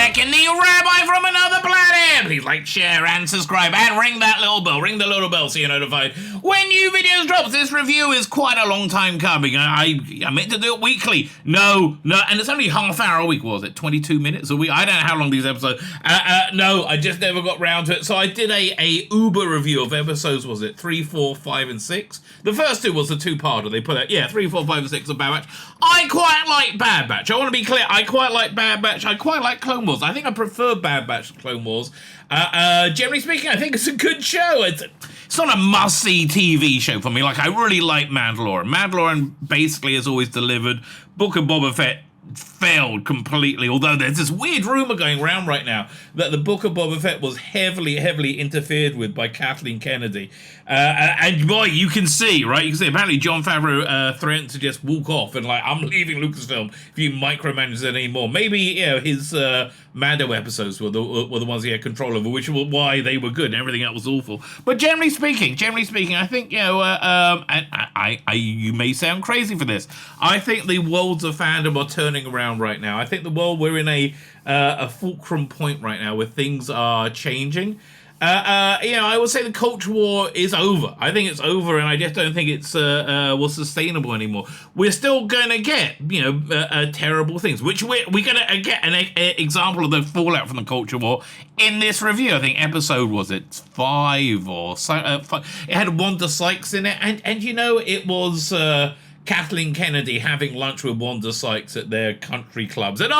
Lebetkin, the Rabbi from another planet. Please like, share, and subscribe, and ring that little bell. Ring the little bell so you're notified when new videos drop. This review is quite a long time coming. I meant to do it weekly. No, and it's only half hour a week. Was it 22 minutes a week? I don't know how long these episodes. No, I just never got round to it. So I did a Uber review of episodes. Was it 3, 4, 5, and 6? The first two was the two-parter. They put out 3, 4, 5, and 6 of Bad Batch. I quite like Bad Batch. I want to be clear. I quite like Bad Batch. I quite like Clone Wars. I think I prefer Bad Batch to Clone Wars. Generally speaking, I think it's a good show. It's not a must-see TV show for me. Like, I really like Mandalorian. Mandalorian basically has always delivered. Book of Boba Fett failed completely, although there's this weird rumor going around right now that the Book of Boba Fett was heavily interfered with by Kathleen Kennedy. And boy, you can see, right? You can see apparently Jon Favreau threatened to just walk off and like, I'm leaving Lucasfilm if you micromanage it anymore. Maybe his Mando episodes were the ones he had control over, which was why they were good and everything else was awful. But generally speaking, I think you may sound crazy for this. I think the worlds of fandom are turning around right now. I think we're in a fulcrum point right now where things are changing. I would say the culture war is over. I think it's over, and I just don't think it's sustainable anymore. We're still going to get, terrible things, which we're going to get an example of the fallout from the culture war in this review. I think episode, was it 5 or so? It had Wanda Sykes in it, and it was Kathleen Kennedy having lunch with Wanda Sykes at their country clubs. And,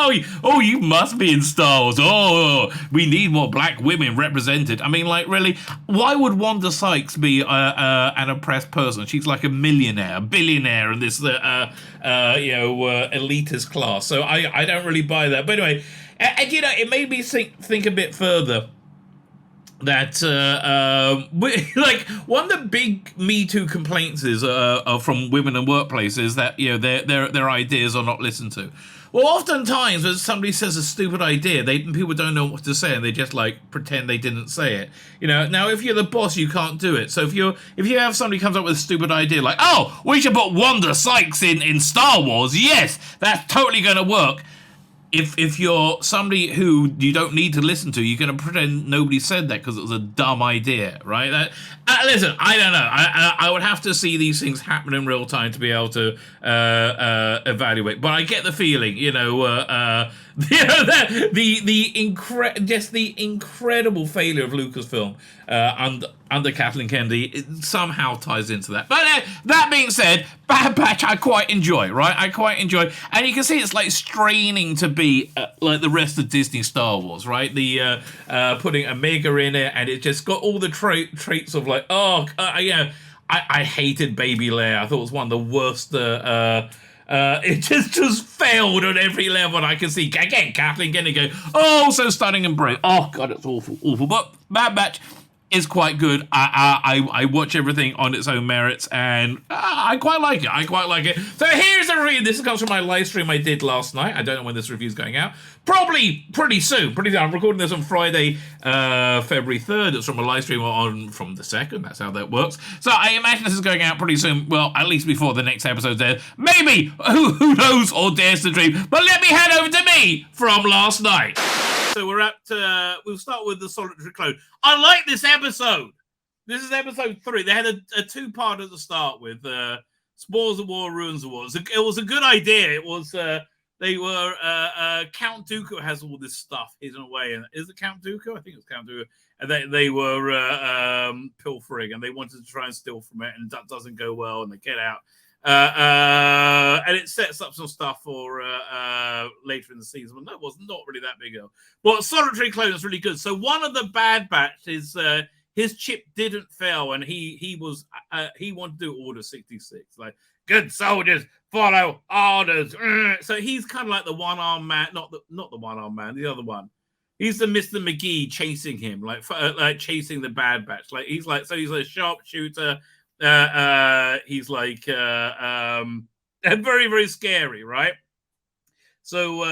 you must be in Star Wars. Oh, we need more black women represented. I mean, like, really, why would Wanda Sykes be an oppressed person? She's like a billionaire in this, elitist class. So I don't really buy that. But anyway, and it made me think a bit further. That one of the big Me Too complaints is from women in workplaces that their ideas are not listened to. Well, oftentimes when somebody says a stupid idea, people don't know what to say and they just pretend they didn't say it. Now if you're the boss, you can't do it. So if you have somebody comes up with a stupid idea like, oh, we should put Wanda Sykes in Star Wars, yes, that's totally going to work. If you're somebody who you don't need to listen to, you're going to pretend nobody said that because it was a dumb idea, right? Listen, I don't know. I would have to see these things happen in real time to be able to evaluate. But I get the feeling, the incredible failure of Lucasfilm under Kathleen Kennedy, it somehow ties into that. But that being said, Bad Batch I quite enjoy, right? And you can see it's like straining to be like the rest of Disney Star Wars, right? The putting Omega in it, and it just got all the traits of like, I hated Baby Leia. I thought it was one of the worst. It just failed on every level. And I can see again Kathleen Kennedy go, oh, so stunning and brave. Oh God, it's awful. But Bad Batch is quite good. I watch everything on its own merits, and I quite like it. So here's a review. This comes from my live stream I did last night. I don't know when this review is going out. Probably pretty soon. I'm recording this on Friday, February 3rd. It's from a live stream from the 2nd. That's how that works. So I imagine this is going out pretty soon. Well, at least before the next episode's there. Maybe. Who knows or dares to dream. But let me head over to me from last night. So we'll start with the solitary clone. I like this episode. This is episode 3. They had a two-part at the start with Spoils of War, Ruins of War. It was a good idea. It was they were Count Dooku has all this stuff hidden away. And is it Count Dooku? I think it was Count Dooku. And they were pilfering, and they wanted to try and steal from it, and that doesn't go well, and they get out. And it sets up some stuff for later in the season. But that was not really that big of. But Solitary Clone is really good. So one of the Bad Batch is his chip didn't fail, and he wanted to do Order 66, like good soldiers follow orders. So he's kind of like the one-armed man, not the one-armed man, the other one. He's the Mr. McGee chasing him, like chasing the Bad Batch. Like he's a sharpshooter. He's like very, very scary, right? So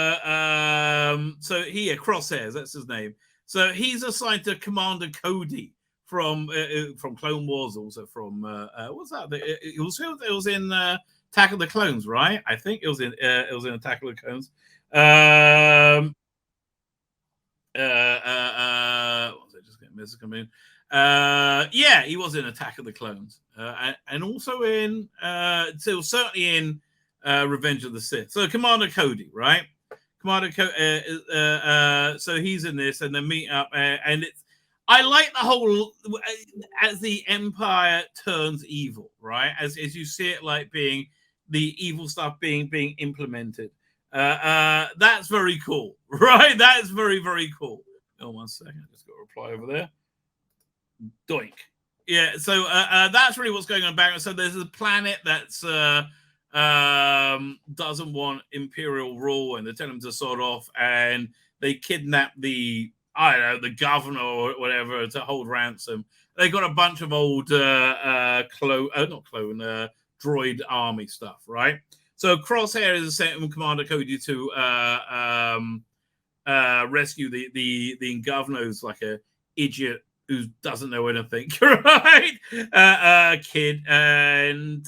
Crosshairs, that's his name. So he's assigned to Commander Cody from Clone Wars, also from what's that? It was in Attack of the Clones, right? I think it was in Attack of the Clones. What was it? Just getting messages coming in. Yeah, he was in Attack of the Clones, and also in so certainly in Revenge of the Sith. So Commander Cody, right? Commander Cody. So he's in this, and they meet up, and it's. I like the whole as the Empire turns evil, right? As you see it, like being the evil stuff being implemented. That's very cool, right? That is very, very cool. Oh, 1 second, I just got a reply over there. Doink. Yeah, so that's really what's going on back. So there's a planet that's doesn't want imperial rule, and they tell them to sort off, and they kidnap the the governor or whatever to hold ransom. They got a bunch of old droid army stuff, right? So Crosshair is sent Commander Cody to rescue the governor, who's like a idiot who doesn't know anything, right? Kid, and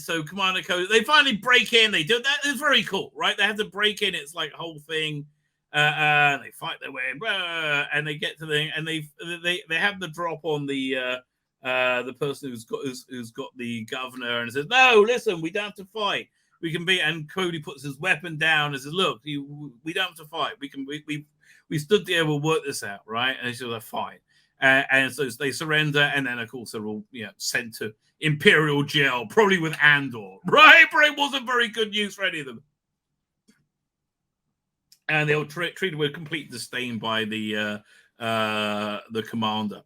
so Commander Cody, they finally break in. They do that. It's very cool, right? They have to break in. It's like a whole thing. They fight their way, and they get to the and they have the drop on the person who's got the governor, and says, "No, listen, we don't have to fight. We can be." And Cody puts his weapon down and says, "Look, we don't have to fight. We stood there. We'll work this out, right?" And she's like, "Fine." And so they surrender, and then of course they're all sent to Imperial jail, probably with Andor, right? But it wasn't very good news for any of them. And they were treated with complete disdain by the commander.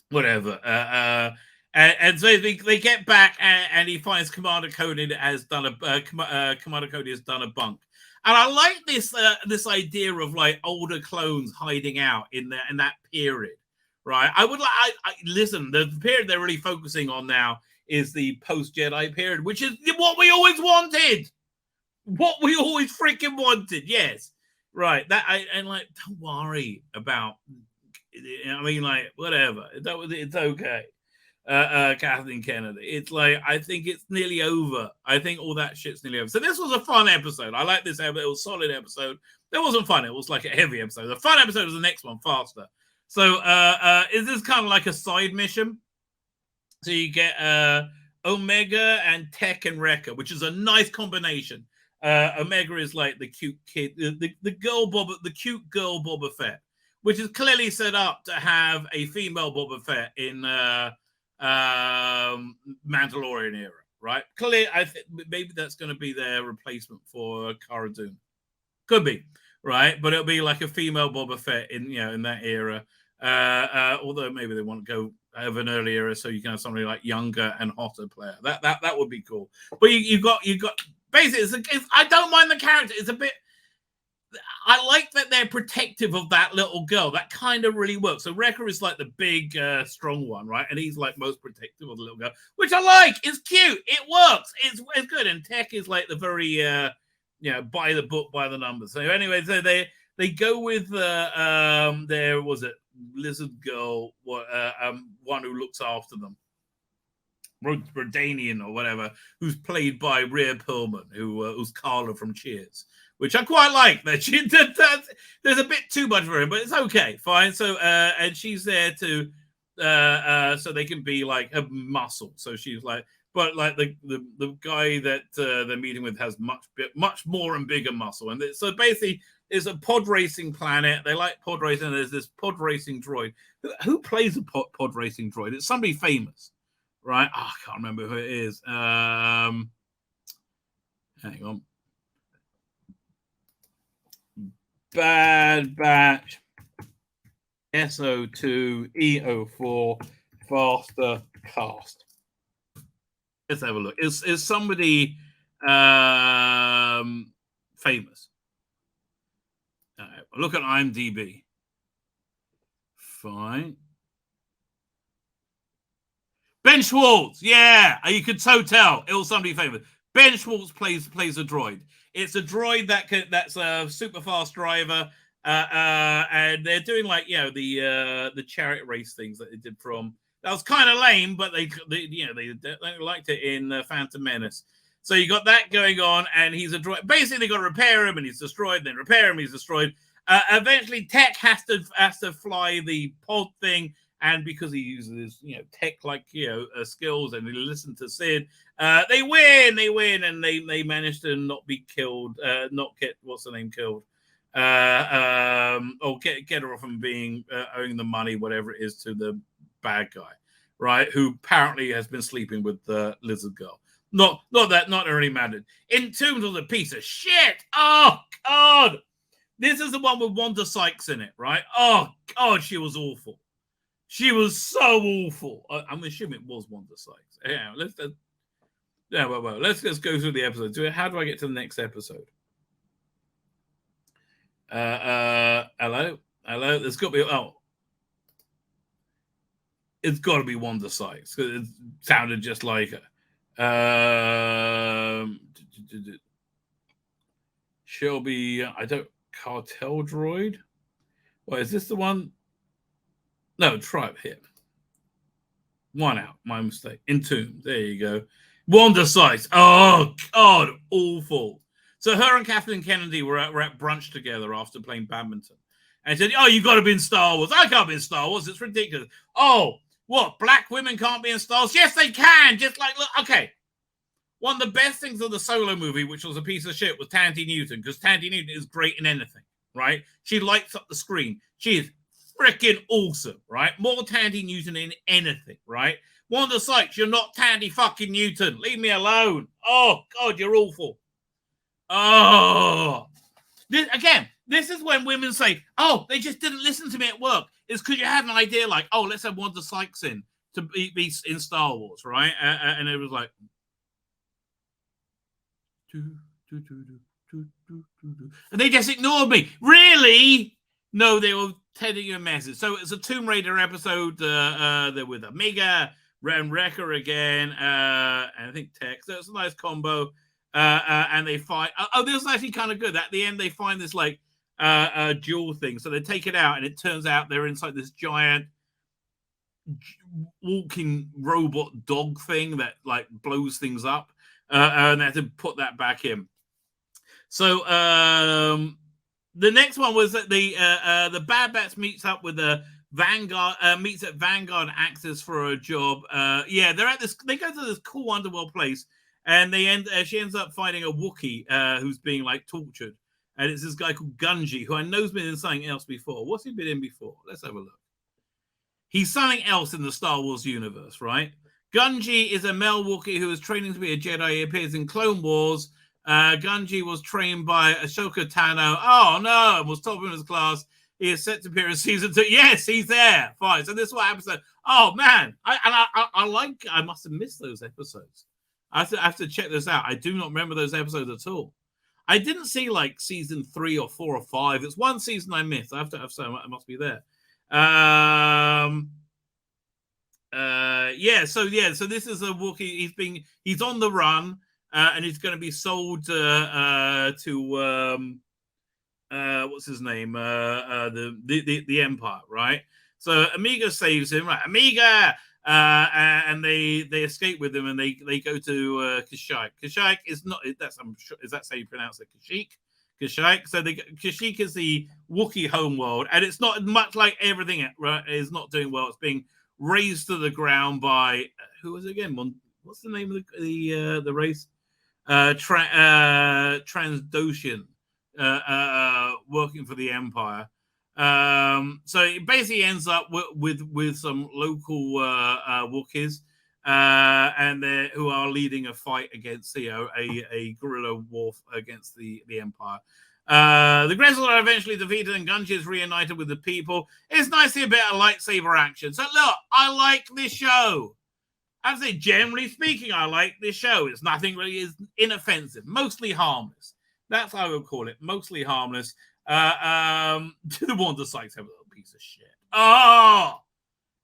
Whatever. And so they get back, and he finds Commander Cody has done a bunk. And I like this idea of like older clones hiding out in that period, right? Listen. The period they're really focusing on now is the post Jedi period, which is what we always wanted. What we always freaking wanted, yes, right. Don't worry about. I mean, like whatever. It's okay. Kathleen Kennedy. It's like I think it's nearly over. I think all that shit's nearly over. So this was a fun episode. I like this episode. It was a solid episode. It wasn't fun. It was like a heavy episode. The fun episode was the next one, faster. So is this kind of like a side mission? So you get Omega and Tech and Wrecker, which is a nice combination. Omega is like the cute kid, the cute girl Boba Fett, which is clearly set up to have a female Boba Fett in Mandalorian era, right? Clearly, I think maybe that's going to be their replacement for Cara Dune. Could be, right? But it'll be like a female Boba Fett in that era. Although maybe they want to go have an early era so you can have somebody like younger and hotter player. That would be cool. But you got basically, I don't mind the character. It's a bit. I like that they're protective of that little girl. That kind of really works. So Wrecker is like the big, strong one, right? And he's like most protective of the little girl, which I like. It's cute. It works. It's good. And Tech is like the very, by the book, by the numbers. So anyway, so they go with there was it lizard girl, one who looks after them. Brodanian or whatever, who's played by Rhea Perlman, who's Carla from Cheers, which I quite like. That there's a bit too much for her, but it's okay, fine. So and she's there to so they can be like a muscle. So she's like, but like the guy that they're meeting with has much more and bigger muscle, and so basically it's a pod racing planet. They like pod racing. There's this pod racing droid. Who plays a pod racing droid? It's somebody famous. Right, I can't remember who it is. Hang on. Bad Batch. S02E04 faster cast. Let's have a look. Is somebody famous? Look at IMDb. Fine. Ben Schwartz, yeah, you could so tell it was somebody famous. Ben Schwartz plays a droid. It's a droid that's a super fast driver, and they're doing like the chariot race things that they did from. That was kind of lame, but they liked it in Phantom Menace. So you got that going on, and he's a droid. Basically, they got to repair him, and he's destroyed. Then repair him, he's destroyed. Eventually, Tech has to fly the pod thing, and because he uses tech-like skills, and he listens to Sid, they win, and they manage to not be killed, not get what's the name killed, or get her off from being owing the money, whatever it is, to the bad guy, right? Who apparently has been sleeping with the lizard girl. Not really mattered. Entombed was a piece of shit. Oh God. This is the one with Wanda Sykes in it, right? Oh, God, she was awful. She was so awful. I'm assuming it was Wanda Sykes. Yeah, let's just go through the episode. How do I get to the next episode? Hello? There's got to be... it's got to be Wanda Sykes, because it sounded just like her. She'll be... Cartel droid? Well, is this the one? No, Tribe Hip. One out. My mistake. Entombed. There you go. Wanda Sykes. Oh, God. Awful. So her and Kathleen Kennedy were at brunch together after playing badminton. And said, oh, you got to be in Star Wars. I can't be in Star Wars. It's ridiculous. Oh, what? Black women can't be in Star Wars? Yes, they can. Just like, look, okay. One of the best things of the Solo movie, which was a piece of shit, was Tandy Newton, because Tandy Newton is great in anything, right? She lights up the screen. She is freaking awesome, right? More Tandy Newton in anything, right? Wanda Sykes, you're not Tandy fucking Newton. Leave me alone. Oh, God, you're awful. Oh. This is when women say, oh, they just didn't listen to me at work. It's because you had an idea like, oh, let's have Wanda Sykes in to be in Star Wars, right? And it was like... and they just ignored me. Really? No, they were telling you a message. So it's a Tomb Raider episode. They're with Amiga, Ren Wrecker again, and I think Tech. So it's a nice combo. And they fight. Oh, this is actually kind of good. At the end, they find this like dual thing. So they take it out, and it turns out they're inside this giant walking robot dog thing that like blows things up. And they had to put that back in. So the next one was that the Bad Batch meets up with the Vanguard, meets at Vanguard Access for a job. They're at this. They go to this cool underworld place, and she ends up finding a Wookiee who's being like tortured, and it's this guy called Gunji, who I know's been in something else before. What's he been in before? Let's have a look. He's something else in the Star Wars universe, right? Gunji is a male Wookiee who is training to be a Jedi. He appears in Clone Wars. Gunji was trained by Ahsoka Tano. Oh, no, and was top in his class. He is set to appear in season 2. Yes, he's there. Fine. So this is what episode. Oh, man. I must have missed those episodes. I have to check this out. I do not remember those episodes at all. I didn't see like season 3 or 4 or 5. It's one season I missed. I have to have some. It must be there. So this is a Wookiee. He's on the run, and he's going to be sold to what's his name? The Empire, right? So Amiga saves him, right? Amiga, and they escape with him, and they go to Kashyyyk. Kashyyyk is not. I'm sure. Is that how you pronounce it? Kashyyyk. So Kashyyyk is the Wookiee homeworld, and it's not much like everything. Right? It's not doing well. It's being razed to the ground by who was it again? What's the name of the race? Transdoshan, working for the Empire. So it basically ends up with some local Wookiees, and who are leading a fight against a guerrilla war against the Empire. The Gretzels are eventually defeated, and Gunji is reunited with the people. It's nice to see a bit of lightsaber action. So look, I like this show. I would say, generally speaking, I like this show. It's nothing really is inoffensive, mostly harmless. That's how I would call it, mostly harmless. The Wanda Sykes have a little piece of shit. Oh,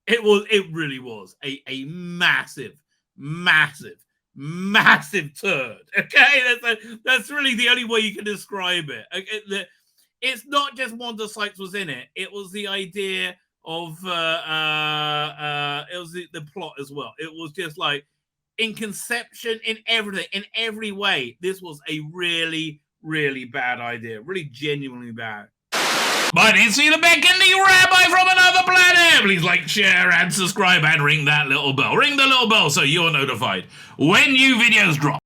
it really was a massive turd. Okay, that's really the only way you can describe it. Okay, it's not just Wanda Sykes was in it. It was the idea of it was the plot as well. It was just like in conception, in everything, in every way. This was a really, really bad idea. Really genuinely bad. But it's Tzvi Lebetkin, the Rabbi from another planet. Please like, share, and subscribe, and ring that little bell. Ring the little bell so you're notified when new videos drop.